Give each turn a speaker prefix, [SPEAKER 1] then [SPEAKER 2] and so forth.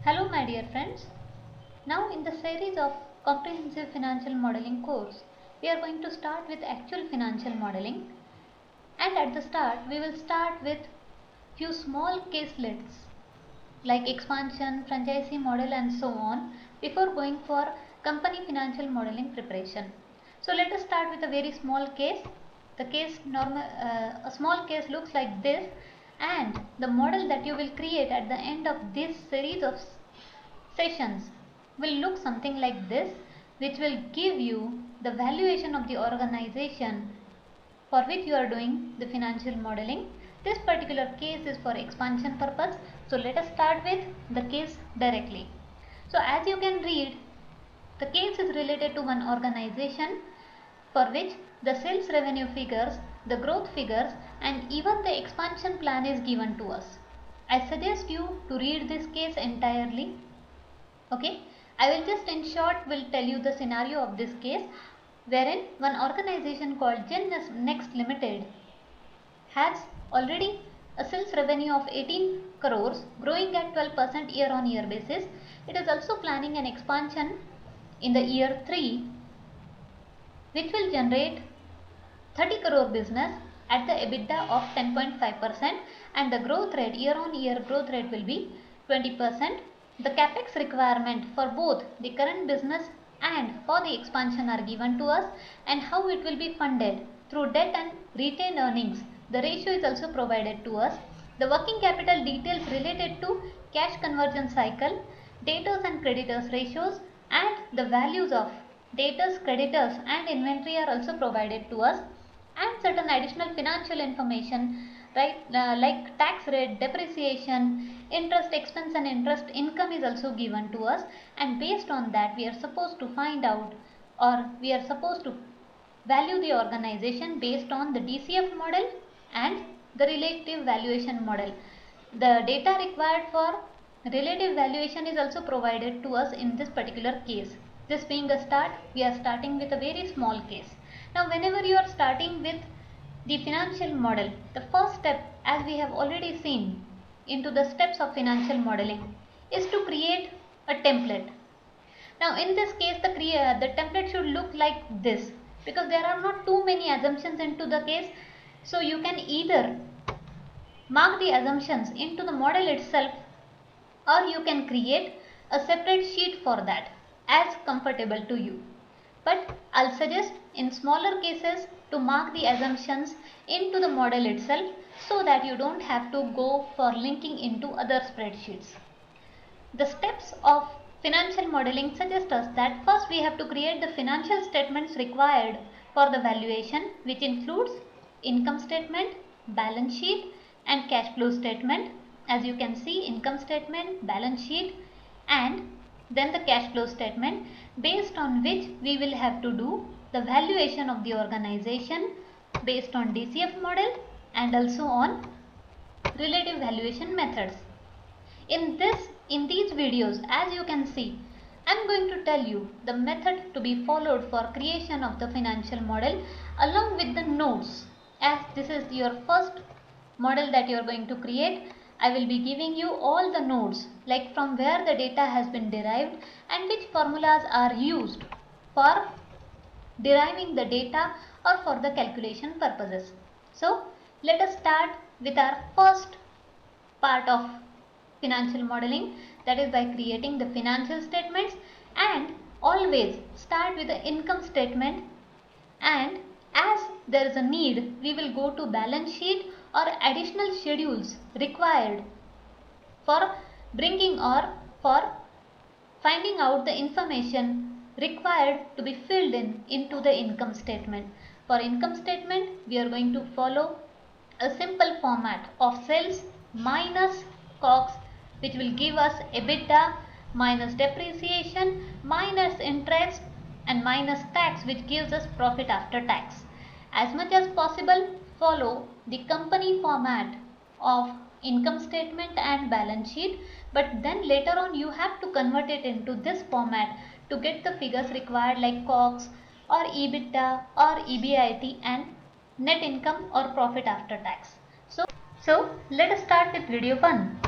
[SPEAKER 1] Hello my dear friends. Now in the series of comprehensive financial modeling course, we are going to start with actual financial modeling, and at the start we will start with few small caselets like expansion, franchisee model and so on before going for company financial modeling preparation. So let us start with a very small case. A small case looks like this, and the model that you will create at the end of this series of sessions will look something like this, which will give you the valuation of the organization for which you are doing the financial modeling. This particular case is for expansion purpose. So let us start with the case directly. So as you can read, the case is related to one organization for which the sales revenue figures, the growth figures and even the expansion plan is given to us. I suggest you to read this case entirely. Okay, I will just in short will tell you the scenario of this case, wherein one organization called Gen Next Limited has already a sales revenue of 18 crores growing at 12% year on year basis. It is also planning an expansion in the year 3 which will generate 30 crore business at the EBITDA of 10.5%, and the growth rate, year on year growth rate will be 20%. The capex requirement for both the current business and for the expansion are given to us, and how it will be funded through debt and retained earnings. The ratio is also provided to us. The working capital details related to cash conversion cycle, debtors and creditors ratios, and the values of debtors, creditors and inventory are also provided to us, and certain additional financial information, right, like tax rate, depreciation, interest expense and interest income is also given to us, and based on that we are supposed to find out, or we are supposed to value the organization based on the DCF model and the relative valuation model. The data required for relative valuation is also provided to us in this particular case. This being a start, we are starting with a very small case. Now whenever you are starting with the financial model, the first step, as we have already seen into the steps of financial modeling, is to create a template. Now in this case the template should look like this, because there are not too many assumptions into the case. So you can either mark the assumptions into the model itself, or you can create a separate sheet for that, as comfortable to you. But I'll suggest in smaller cases to mark the assumptions into the model itself, so that you don't have to go for linking into other spreadsheets. The steps of financial modeling suggest us that first we have to create the financial statements required for the valuation, which includes income statement, balance sheet and cash flow statement. As you can see, income statement, balance sheet and then the cash flow statement, based on which we will have to do the valuation of the organization based on DCF model and also on relative valuation methods. In these videos, as you can see, I am going to tell you the method to be followed for creation of the financial model along with the notes. As this is your first model that you are going to create, I will be giving you all the notes, like from where the data has been derived and which formulas are used for deriving the data or for the calculation purposes. So let us start with our first part of financial modeling, that is by creating the financial statements, and always start with the income statement, and as there is a need we will go to balance sheet or additional schedules required for bringing or for finding out the information required to be filled into the income statement. For income statement we are going to follow a simple format of sales minus COGS, which will give us EBITDA minus depreciation minus interest and minus tax, which gives us profit after tax. As much as possible follow the company format of income statement and balance sheet, but then later on you have to convert it into this format to get the figures required, like COGS or EBITDA or EBIT and net income or profit after tax. So let us start with video 1.